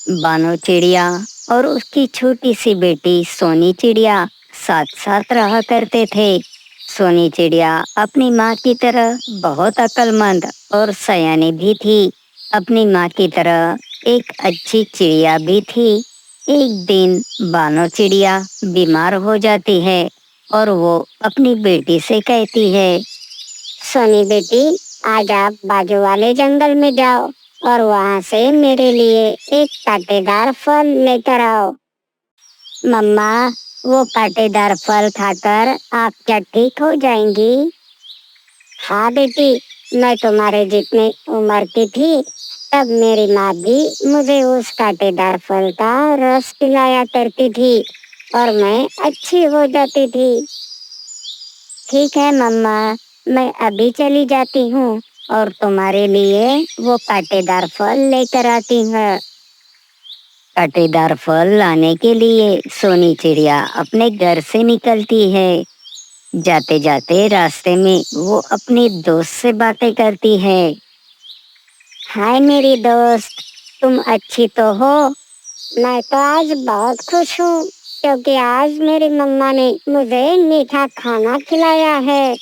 बानो चिड़िया और उसकी छोटी सी बेटी सोनी चिड़िया साथ साथ रहा करते थे। सोनी चिड़िया अपनी माँ की तरह बहुत अक्लमंद और सयानी भी थी। अपनी माँ की तरह एक अच्छी चिड़िया भी थी। एक दिन बानो चिड़िया बीमार हो जाती है और वो अपनी बेटी से कहती है, सोनी बेटी, आज आप बाजू वाले जंगल में जाओ और वहाँ से मेरे लिए एक कांटेदार फल लेकर आओ। मम्मा, वो कांटेदार फल खाकर आप क्या ठीक हो जाएंगी? हाँ बेटी, मैं तुम्हारे जितनी उम्र की थी तब मेरी माँ भी मुझे उस कांटेदार फल का रस पिलाया करती थी और मैं अच्छी हो जाती थी। ठीक है मम्मा, मैं अभी चली जाती हूँ और तुम्हारे लिए वो कांटेदार फल लेकर आती हूँ। कांटेदार फल लाने के लिए सोनी चिड़िया अपने घर से निकलती है। जाते जाते रास्ते में वो अपनी दोस्त से बातें करती है। हाय मेरी दोस्त, तुम अच्छी तो हो? मैं तो आज बहुत खुश हूँ क्योंकि आज मेरी मम्मा ने मुझे मीठा खाना खिलाया है।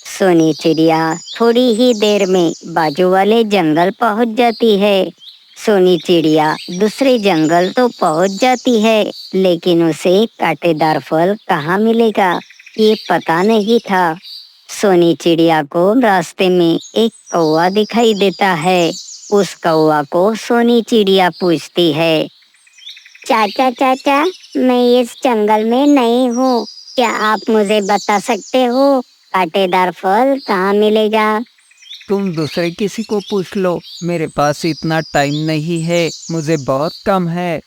सोनी चिड़िया थोड़ी ही देर में बाजू वाले जंगल पहुंच जाती है। सोनी चिड़िया दूसरे जंगल तो पहुंच जाती है, लेकिन उसे कांटेदार फल कहाँ मिलेगा ये पता नहीं था। सोनी चिड़िया को रास्ते में एक कौवा दिखाई देता है। उस कौवा को सोनी चिड़िया पूछती है, चाचा चाचा, मैं इस जंगल में नई हूँ, क्या आप मुझे बता सकते हो कांटेदार फल कहाँ मिलेगा? तुम दूसरे किसी को पूछ लो, मेरे पास इतना टाइम नहीं है, मुझे बहुत कम है।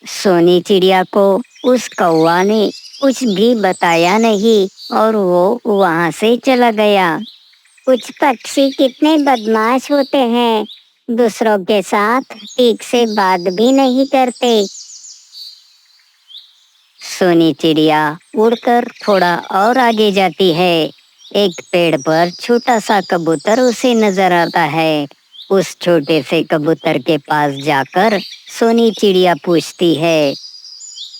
सोनी चिड़िया को उस कौवा ने कुछ भी बताया नहीं और वो वहाँ से चला गया। कुछ पक्षी कितने बदमाश होते हैं, दूसरों के साथ ठीक से बात भी नहीं करते। सोनी चिड़िया उड़कर थोड़ा और आगे जाती है। एक पेड़ पर छोटा सा कबूतर उसे नजर आता है। उस छोटे से कबूतर के पास जाकर सोनी चिड़िया पूछती है,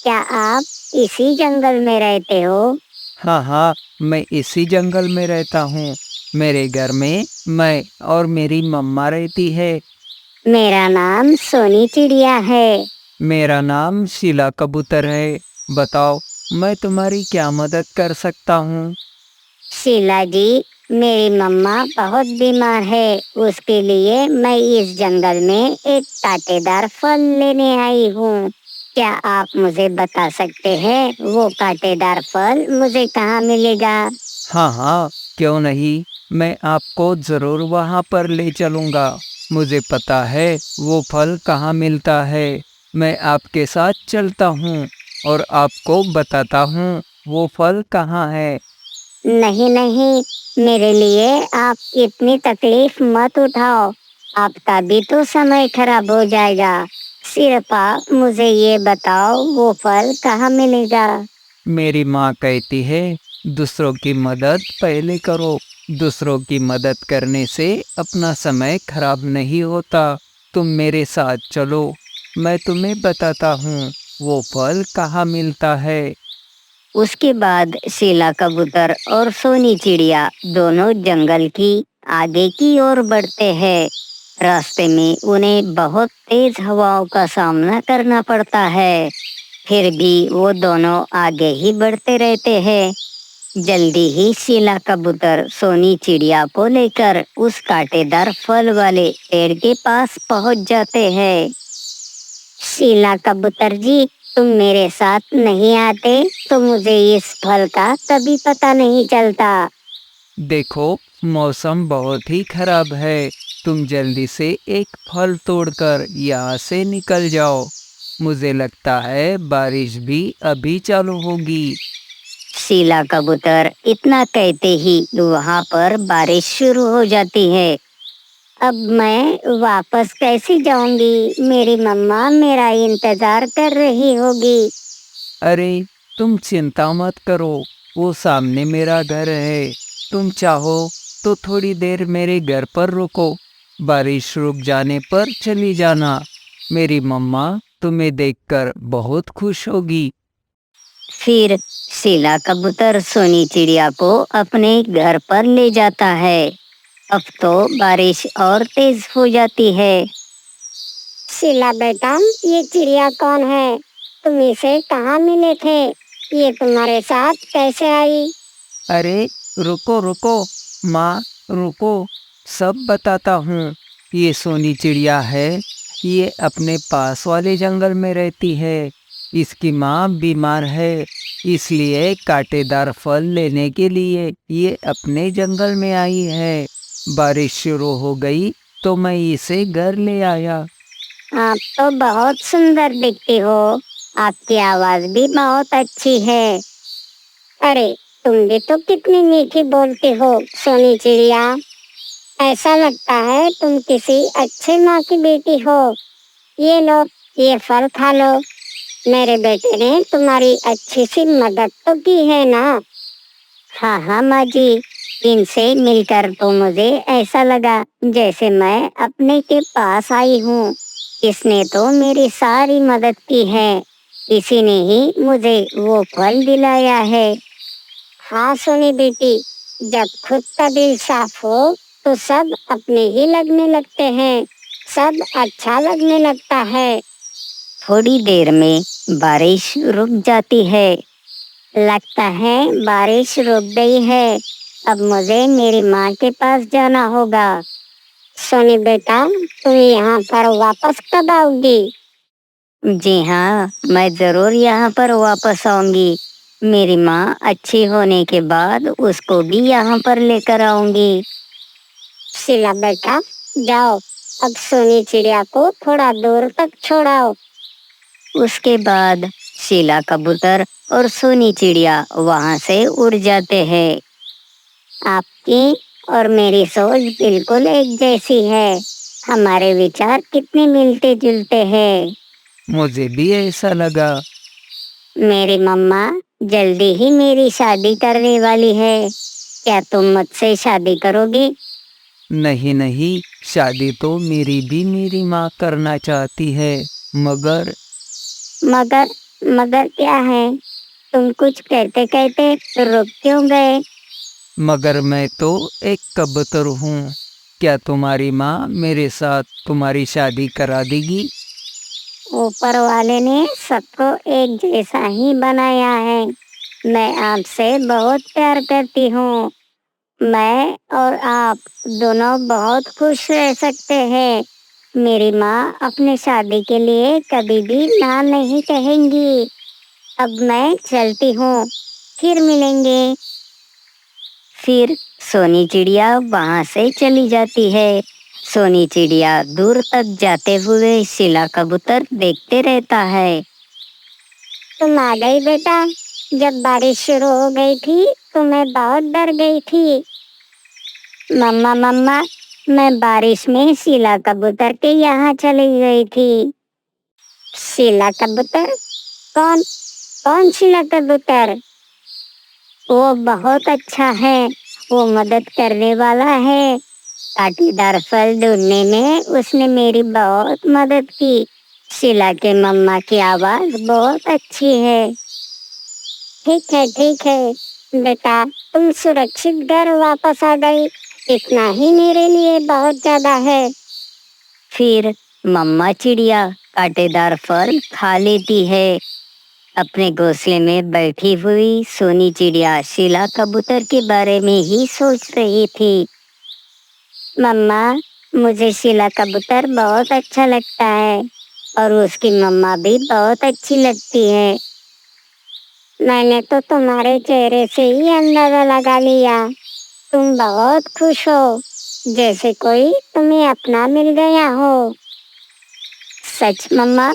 क्या आप इसी जंगल में रहते हो? हाँ हाँ, मैं इसी जंगल में रहता हूँ। मेरे घर में मैं और मेरी मम्मा रहती है। मेरा नाम सोनी चिड़िया है। मेरा नाम शीला कबूतर है। बताओ, मैं तुम्हारी क्या मदद कर सकता हूँ? शीला जी, मेरी मम्मा बहुत बीमार है, उसके लिए मैं इस जंगल में एक कांटेदार फल लेने आई हूँ। क्या आप मुझे बता सकते हैं वो कांटेदार फल मुझे कहाँ मिलेगा? हाँ हाँ, क्यों नहीं, मैं आपको ज़रूर वहाँ पर ले चलूँगा। मुझे पता है वो फल कहाँ मिलता है। मैं आपके साथ चलता हूँ और आपको बताता हूँ वो फल कहाँ है। नहीं नहीं, मेरे लिए आप इतनी तकलीफ मत उठाओ, आपका भी तो समय खराब हो जाएगा। सिर्फ आप मुझे ये बताओ वो फल कहाँ मिलेगा? मेरी माँ कहती है, दूसरों की मदद पहले करो। दूसरों की मदद करने से अपना समय खराब नहीं होता। तुम मेरे साथ चलो, मैं तुम्हें बताता हूँ वो फल कहाँ मिलता है। उसके बाद शीला कबूतर और सोनी चिड़िया दोनों जंगल की आगे की ओर बढ़ते हैं। रास्ते में उन्हें बहुत तेज हवाओं का सामना करना पड़ता है, फिर भी वो दोनों आगे ही बढ़ते रहते हैं। जल्दी ही शीला कबूतर सोनी चिड़िया को लेकर उस कांटेदार फल वाले पेड़ के पास पहुंच जाते हैं। शीला कबूतर जी, तुम मेरे साथ नहीं आते तो मुझे इस फल का कभी पता नहीं चलता। देखो, मौसम बहुत ही खराब है। तुम जल्दी से एक फल तोड़कर यहाँ से निकल जाओ। मुझे लगता है बारिश भी अभी चालू होगी। शीला कबूतर इतना कहते ही वहाँ पर बारिश शुरू हो जाती है। अब मैं वापस कैसे जाऊंगी? मेरी मम्मा मेरा इंतजार कर रही होगी। अरे, तुम चिंता मत करो, वो सामने मेरा घर है। तुम चाहो तो थोड़ी देर मेरे घर पर रुको, बारिश रुक जाने पर चली जाना। मेरी मम्मा तुम्हें देखकर बहुत खुश होगी। फिर शीला कबूतर सोनी चिड़िया को अपने घर पर ले जाता है। अब तो बारिश और तेज हो जाती है। शीला बेटा, ये चिड़िया कौन है? तुम इसे कहाँ मिले थे? ये तुम्हारे साथ कैसे आई? अरे रुको रुको माँ, रुको, सब बताता हूँ। ये सोनी चिड़िया है। ये अपने पास वाले जंगल में रहती है। इसकी माँ बीमार है, इसलिए कांटेदार फल लेने के लिए ये अपने जंगल में आई है। बारिश शुरू हो गई तो मैं इसे घर ले आया। आप तो बहुत सुंदर दिखती हो। आपकी आवाज भी बहुत अच्छी है। अरे, तुम भी तो कितनी मीठी बोलती हो सोनी चिड़िया। ऐसा लगता है तुम किसी अच्छे माँ की बेटी हो। ये लो, ये फल खा लो। मेरे बेटे ने तुम्हारी अच्छी सी मदद तो की है ना? हाँ हाँ माँ जी, इनसे मिलकर तो मुझे ऐसा लगा जैसे मैं अपने के पास आई हूँ। इसने तो मेरी सारी मदद की है। इसी ने ही मुझे वो फल दिलाया है। हाँ सोनी बेटी, जब खुद का दिल साफ हो तो सब अपने ही लगने लगते हैं। सब अच्छा लगने लगता है। थोड़ी देर में बारिश रुक जाती है। लगता है बारिश रुक गई है। अब मुझे मेरी माँ के पास जाना होगा। सोनी बेटा, तुम यहाँ पर वापस कब आओगी? जी हाँ, मैं जरूर यहाँ पर वापस आऊंगी। मेरी माँ अच्छी होने के बाद उसको भी यहाँ पर लेकर आऊंगी। शीला बेटा, जाओ, अब सोनी चिड़िया को थोड़ा दूर तक छोड़ाओ। उसके बाद शीला कबूतर और सोनी चिड़िया वहाँ से उड़ जाते हैं। आपकी और मेरी सोच बिल्कुल एक जैसी है। हमारे विचार कितने मिलते जुलते हैं। मुझे भी ऐसा लगा। मेरी मम्मा जल्दी ही मेरी शादी करने वाली है। क्या तुम मुझसे शादी करोगी? नहीं नहीं, शादी तो मेरी माँ करना चाहती है, मगर मगर मगर क्या है? तुम कुछ कहते कहते रुक क्यों गए? मगर मैं तो एक कबूतर हूँ। क्या तुम्हारी माँ मेरे साथ तुम्हारी शादी करा देगी? ऊपर वाले ने सबको एक जैसा ही बनाया है। मैं आपसे बहुत प्यार करती हूँ। मैं और आप दोनों बहुत खुश रह सकते हैं। मेरी माँ अपने शादी के लिए कभी भी ना नहीं कहेंगी। अब मैं चलती हूँ, फिर मिलेंगे। फिर सोनी चिड़िया वहाँ से चली जाती है। सोनी चिड़िया दूर तक जाते हुए शीला कबूतर देखते रहता है। तुम आ गई बेटा। जब बारिश शुरू हो गई थी तो मैं बहुत डर गई थी। मम्मा मम्मा, मैं बारिश में शीला कबूतर के यहाँ चली गई थी। शीला कबूतर? कौन? कौन शीला कबूतर? वो बहुत अच्छा है। वो मदद करने वाला है। कांटेदार फल ढूंढने में उसने मेरी बहुत मदद की। शीला के मम्मा की आवाज बहुत अच्छी है। ठीक है बेटा, तुम सुरक्षित घर वापस आ गई। इतना ही मेरे लिए बहुत ज्यादा है। फिर मम्मा चिड़िया कांटेदार फल खा लेती है। अपने घोंसले में बैठी हुई सोनी चिड़िया शीला कबूतर के बारे में ही सोच रही थी। मम्मा, मुझे शीला कबूतर बहुत अच्छा लगता है और उसकी मम्मा भी बहुत अच्छी लगती है। मैंने तो तुम्हारे चेहरे से ही अंदाजा लगा लिया। तुम बहुत खुश हो, जैसे कोई तुम्हें अपना मिल गया हो। सच मम्मा,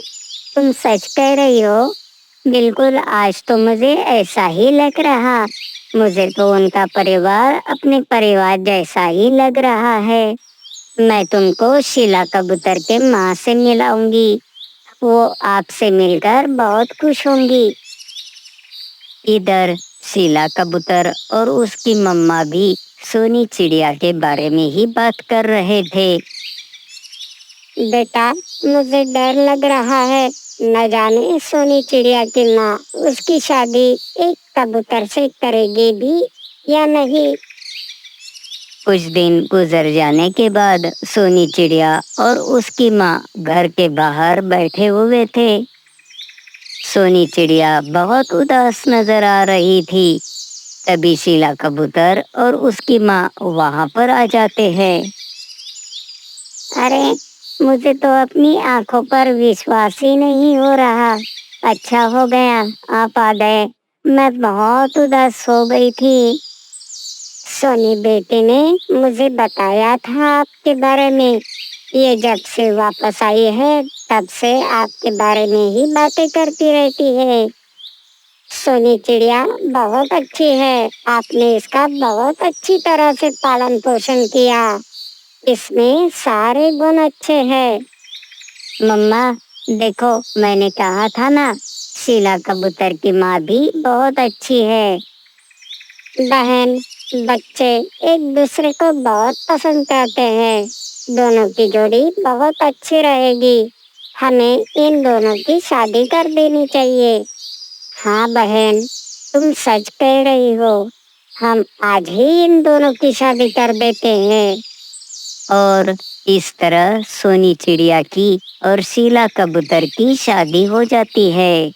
तुम सच कह रही हो। बिल्कुल, आज तो मुझे ऐसा ही लग रहा। मुझे तो उनका परिवार अपने परिवार जैसा ही लग रहा है। मैं तुमको शीला कबूतर के माँ से मिलाऊंगी। वो आपसे मिलकर बहुत खुश होंगी। इधर शीला कबूतर और उसकी मम्मा भी सोनी चिड़िया के बारे में ही बात कर रहे थे। बेटा, मुझे डर लग रहा है। न जाने सोनी चिड़िया की माँ उसकी शादी एक कबूतर से करेगी भी या नहीं। कुछ दिन गुजर जाने के बाद सोनी चिड़िया और उसकी माँ घर के बाहर बैठे हुए थे। सोनी चिड़िया बहुत उदास नजर आ रही थी। तभी शीला कबूतर और उसकी माँ वहां पर आ जाते हैं। अरे, मुझे तो अपनी आंखों पर विश्वास ही नहीं हो रहा। अच्छा हो गया आप आ गए। मैं बहुत उदास हो गई थी। सोनी बेटी ने मुझे बताया था आपके बारे में। ये जब से वापस आई है तब से आपके बारे में ही बातें करती रहती है। सोनी चिड़िया बहुत अच्छी है। आपने इसका बहुत अच्छी तरह से पालन पोषण किया। इसमें सारे गुण अच्छे हैं। मम्मा, देखो, मैंने कहा था ना, शीला कबूतर की माँ भी बहुत अच्छी है। बहन, बच्चे एक दूसरे को बहुत पसंद करते हैं। दोनों की जोड़ी बहुत अच्छी रहेगी। हमें इन दोनों की शादी कर देनी चाहिए। हाँ बहन, तुम सच कह रही हो। हम आज ही इन दोनों की शादी कर देते हैं। और इस तरह सोनी चिड़िया की और शीला कबूतर की शादी हो जाती है।